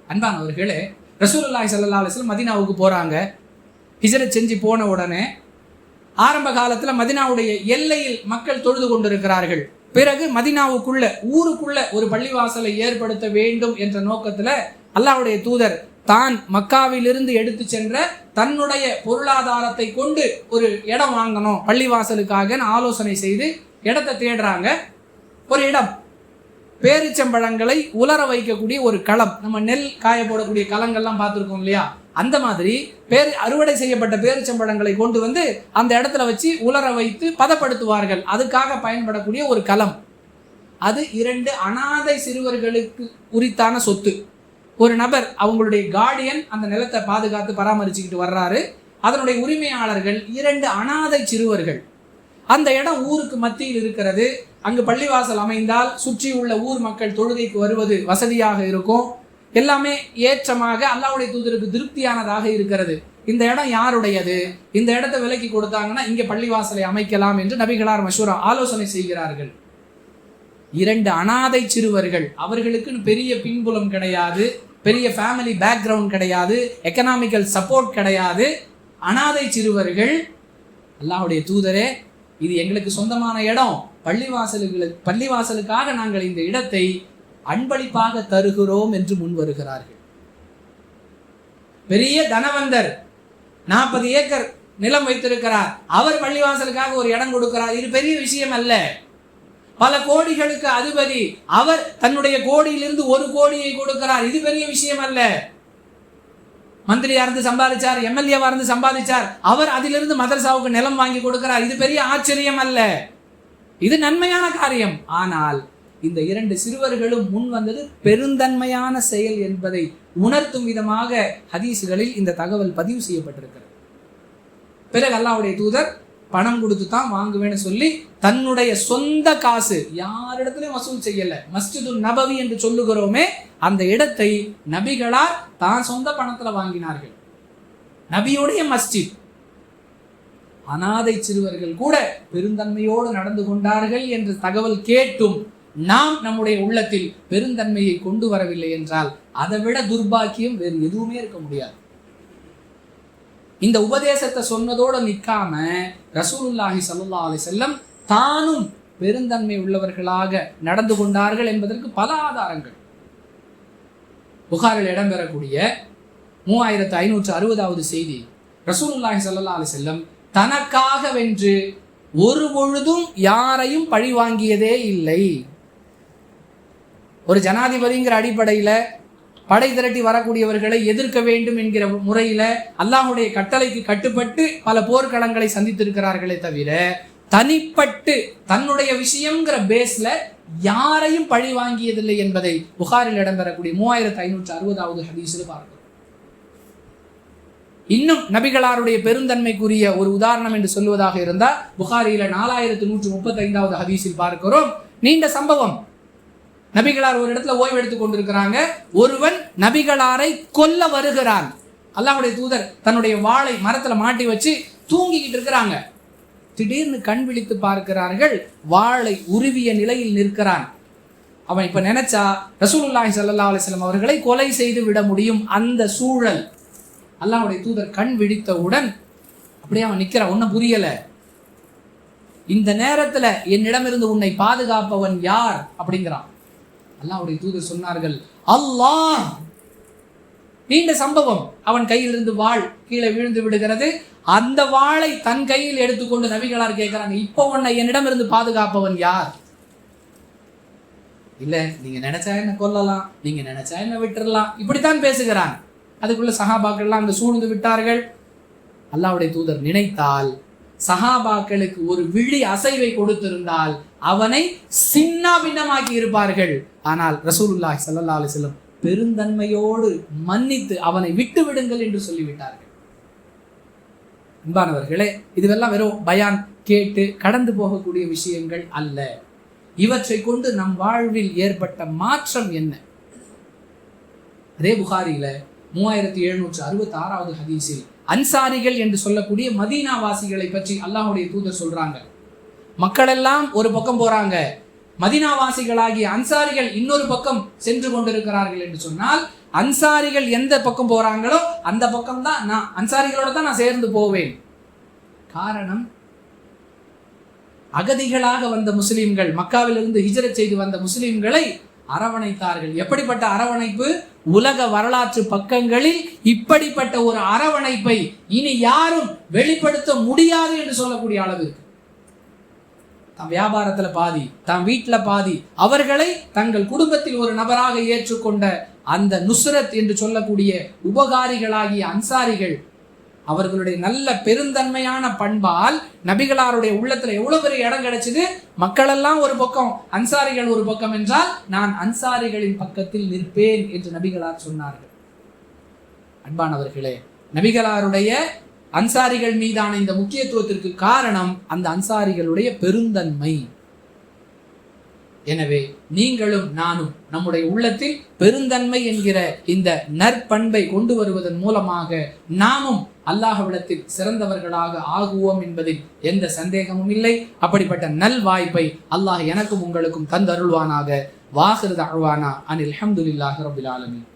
அன்பானவர்களே, ரசூலுல்லாஹி ஸல்லல்லாஹு அலைஹி வஸல்லம் மதீனாவுக்கு போறாங்க. ஹிஜ்ரத் செஞ்சு போன உடனே ஆரம்ப காலத்துல மதீனாவுடைய எல்லையில் மக்கள் தொழுது கொண்டிருக்கிறார்கள். பிறகு மதீனாவுக்குள்ள, ஊருக்குள்ள ஒரு பள்ளிவாசலை ஏற்படுத்த வேண்டும் என்ற நோக்கத்துல அல்லாஹ்வுடைய தூதர் தான் மக்காவிலிருந்து எடுத்து சென்ற தன்னுடைய பொருளாதாரத்தை கொண்டு ஒரு இடம் வாங்கணும் பள்ளிவாசலுக்காக ஆலோசனை செய்து இடத்தை தேடுறாங்க. ஒரு இடம், பேரிச்சம்பழங்களை உலர வைக்கக்கூடிய ஒரு களம். நம்ம நெல் காய போடக்கூடிய களங்கள்லாம் பார்த்துருக்கோம் இல்லையா? அந்த மாதிரி அறுவடை செய்யப்பட்ட பேரிச்சம்பழங்களை கொண்டு வந்து அந்த இடத்துல வச்சு உலர வைத்து பதப்படுத்துவார்கள். அதுக்காக பயன்படக்கூடிய ஒரு களம். அது 2 அனாதை சிறுவர்களுக்கு உரித்தான சொத்து. ஒரு நபர், அவங்களுடைய கார்டியன், அந்த நிலத்தை பாதுகாத்து பராமரிச்சுக்கிட்டு வர்றாரு. அதனுடைய உரிமையாளர்கள் 2 அனாதை சிறுவர்கள். அந்த இடம் ஊருக்கு மத்தியில் இருக்கிறது. அங்கு பள்ளிவாசல் அமைந்தால் சுற்றி உள்ள ஊர் மக்கள் தொழுகைக்கு வருவது வசதியாக இருக்கும். எல்லாமே ஏற்றமாக அல்லாஹ்வுடைய தூதருக்கு திருப்தியானதாக இருக்கிறது. இந்த இடம் யாருடையது? இந்த இடத்தை விலைக்கு கொடுத்தாங்கன்னா இங்கே பள்ளிவாசலை அமைக்கலாம் என்று நபிகளார் மஷூரா ஆலோசனை செய்கிறார்கள். 2 அனாதை சிறுவர்கள், அவர்களுக்குன்னு பெரிய பின்புலம் கிடையாது, பெரிய ஃபேமிலி பேக்ரவுண்ட் கிடையாது, எக்கனாமிக்கல் சப்போர்ட் கிடையாது. அனாதை சிறுவர்கள், அல்லாஹ்வுடைய தூதரே, இது எங்களுக்கு சொந்தமான இடம், பள்ளிவாசலுக்காக நாங்கள் இந்த இடத்தை அன்பளிப்பாக தருகிறோம் என்று முன் வருகிறார்கள். பெரிய தனவந்தர் 40 ஏக்கர் நிலம் வைத்திருக்கிறார், அவர் பள்ளிவாசலுக்காக ஒரு இடம் கொடுக்கிறார். இது பெரிய விஷயம் அல்ல. பல கோடிகளுக்கு அதிபதி, அவர் தன்னுடைய கோடியிலிருந்து 1 கோடியை கொடுக்கிறார். இது பெரிய விஷயம் அல்ல. மந்திரியா இருந்து சம்பாதிச்சார், எம்எல்ஏவா இருந்து சம்பாதிச்சார், அவர் அதிலிருந்து மதரசாவுக்கு நிலம் வாங்கி கொடுக்கிறார். இது பெரிய ஆச்சரியம் அல்ல, இது நன்மையான காரியம். ஆனால் இந்த 2 சிறுவர்களும் முன் வந்தது பெருந்தன்மையான செயல் என்பதை உணர்த்தும் விதமாக ஹதீஸ்களில் இந்த தகவல் பதிவு செய்யப்பட்டிருக்கிறது. பிறகு அல்லாஹ்வுடைய தூதர் பணம் கொடுத்து தான் வாங்குவேன்னு சொல்லி தன்னுடைய சொந்த காசு, யாரிடத்திலையும் வசூல் செய்யல, மஸ்ஜிதுல் நபவி என்று சொல்லுகிறோமே அந்த இடத்தை நபிகளார் தான் சொந்த பணத்துல வாங்கினார்கள். நபியுடைய மஸ்ஜித். அனாதை சிறுவர்கள் கூட பெருந்தன்மையோடு நடந்து கொண்டார்கள் என்ற தகவல் கேட்டும் நாம் நம்முடைய உள்ளத்தில் பெருந்தன்மையை கொண்டு வரவில்லை என்றால் அதை விட துர்பாக்கியம் வேறு எதுவுமே இருக்க முடியாது. இந்த உபதேசத்தை சொன்னதோடு நிற்காம ரசூலுல்லாஹி ஸல்லல்லாஹு அலைஹி வஸல்லம் தானும் பெருந்தன்மை உள்ளவர்களாக நடந்து கொண்டார்கள் என்பதற்கு பல ஆதாரங்கள். புகாரில் இடம்பெறக்கூடிய 3560வது செய்தி, ரசூலுல்லாஹி ஸல்லல்லாஹு அலைஹி வஸல்லம் தனக்காக வென்று ஒரு பொழுதும் யாரையும் பழி வாங்கியதே இல்லை. ஒரு ஜனாதிபதிங்கிற அடிப்படையில் படை திரட்டி வரக்கூடியவர்களை எதிர்க்க வேண்டும் என்கிற முறையில் அல்லாஹ்வுடைய கட்டளைக்கு கட்டுப்பட்டு பல போர்க்களங்களை சந்தித்திருக்கிறார்களே தவிர தனிப்பட்டு தன்னுடைய விஷயம்ங்கிற பேஸ்ல யாரையும் பழி வாங்கியதில்லை என்பதை புகாரில் இடம்பெறக்கூடிய 3560வது ஹதீஸில் பார்க்கிறோம். இன்னும் நபிகளாருடைய பெருந்தன்மைக்குரிய ஒரு உதாரணம் என்று சொல்லுவதாக இருந்தால் புகாரில 4135வது ஹதீஸில் பார்க்கிறோம். நீண்ட சம்பவம். நபிகளார் ஒரு இடத்துல ஓய்வு எடுத்துக் கொண்டிருக்கிறாங்க. ஒருவன் நபிகளாரை கொல்ல வருகிறான். அல்லாஹ்வுடைய தூதர் தன்னுடைய வாளை மரத்துல மாட்டி வச்சு தூங்கிக்கிட்டு இருக்கிறாங்க. திடீர்னு கண் விழித்து பார்க்கிறார்கள், வாளை உருவிய நிலையில் நிற்கிறான். அவன் இப்ப நினைச்சா ரசூலுல்லாஹி ஸல்லல்லாஹு அலைஹி வஸல்லம் அவர்களை கொலை செய்து விட முடியும். அந்த சூழல். அல்லாஹ்வுடைய தூதர் கண் விழித்தவுடன் அப்படியே அவன் நிற்கிறான். ஒன்னும் புரியல. இந்த நேரத்துல என்னிடமிருந்து உன்னை பாதுகாப்பவன் யார் அப்படிங்கிறான். அல்லாஹ்வுடைய தூதர் சொன்னார்கள், அல்லாஹ். நீண்ட சம்பவம். அவன் கையிலிருந்து வாள் கீழே விழுந்து விடுகிறது. அந்த வாளை தன் கையில் எடுத்துக்கொண்டு நபிகளார் கேட்கிறாங்க, இப்போ உன்னை என்னிடமிருந்து பாதுகாப்பவன் யார்? இல்ல, நீங்க நினைச்சா என்ன கொல்லலாம், நீங்க நினைச்சா என்ன விட்டுறலாம், இப்படித்தான் பேசுகிறான். அதுக்குள்ள சஹாபாக்கள் எல்லாம் அங்கு சூழ்ந்து விட்டார்கள். அல்லாஹ்வுடைய தூதர் நினைத்தால் சஹாபாக்களுக்கு ஒரு விழி அசைவை கொடுத்திருந்தால் அவனை சின்ன பின்னமாக்கி இருப்பார்கள். ஆனால் ரசூலுல்லாஹி ஸல்லல்லாஹு அலைஹி வஸல்லம் பெருந்தன்மையோடு மன்னித்து அவனை விட்டு விடுங்கள் என்று சொல்லிவிட்டார்கள். அன்பானவர்களே, இதுவெல்லாம் வெறும் பயான் கேட்டு கடந்து போகக்கூடிய விஷயங்கள் அல்ல. இவற்றை கொண்டு நம் வாழ்வில் ஏற்பட்ட மாற்றம் என்ன? அதே புகாரில 3766வது ஹதீஸில் அன்சாரிகள் என்று சொல்லக்கூடிய மதீனா வாசிகளை பற்றி அல்லாஹ்வுடைய தூதர் சொல்றாங்க. மக்கள் எல்லாம் ஒரு பக்கம் போறாங்க, மதீனாவாசிகளாகிய அன்சாரிகள் இன்னொரு பக்கம் சென்று கொண்டிருக்கிறார்கள் என்று சொன்னால், அன்சாரிகள் எந்த பக்கம் போறாங்களோ அந்த பக்கம் தான் நான் அன்சாரிகளோட தான் நான் சேர்ந்து போவேன். காரணம், அகதிகளாக வந்த முஸ்லிம்கள், மக்காவிலிருந்து ஹிஜ்ரத் செய்து வந்த முஸ்லிம்களை அரவணைத்தார்கள். எப்படிப்பட்ட அரவணைப்பு! உலக வரலாற்று பக்கங்களில் இப்படிப்பட்ட ஒரு அரவணைப்பை இனி யாரும் வெளிப்படுத்த முடியாது என்று சொல்லக்கூடிய அளவிற்கு தாம் வியாபாரத்துல பாதி, தாம் வீட்டுல பாதி, அவர்களை தங்கள் குடும்பத்தில் ஒரு நபராக ஏற்றுக்கொண்ட அந்த நுஸ்ரத் என்று சொல்லக்கூடிய உபகாரிகளாகிய அன்சாரிகள், அவர்களுடைய நல்ல பெருந்தன்மையான பண்பால் நபிகளாருடைய உள்ளத்துல எவ்வளவு பெரிய இடம் கிடைச்சது. மக்கள் எல்லாம் ஒரு பக்கம், அன்சாரிகள் ஒரு பக்கம் என்றால் நான் அன்சாரிகளின் பக்கத்தில் நிற்பேன் என்று நபிகளார் சொன்னார்கள். அன்பானவர்களே, நபிகளாருடைய அன்சாரிகள் மீதான இந்த முக்கியத்துவத்திற்கு காரணம் அந்த அன்சாரிகளுடைய பெருந்தன்மை. எனவே நீங்களும் நானும் நம்முடைய உள்ளத்தில் பெருந்தன்மை என்கிற இந்த நற்பண்பை கொண்டு வருவதன் மூலமாக நாமும் அல்லாஹ்விடத்தில் சிறந்தவர்களாக ஆகுவோம் என்பதில் எந்த சந்தேகமும் இல்லை. அப்படிப்பட்ட நல் வாய்ப்பை அல்லாஹ் எனக்கும் உங்களுக்கும் தந்தருள்வானாக. வாஹிரு தஅவானா அனில் ஹம்துலில்லாஹி ரப்பில் ஆலமீன்.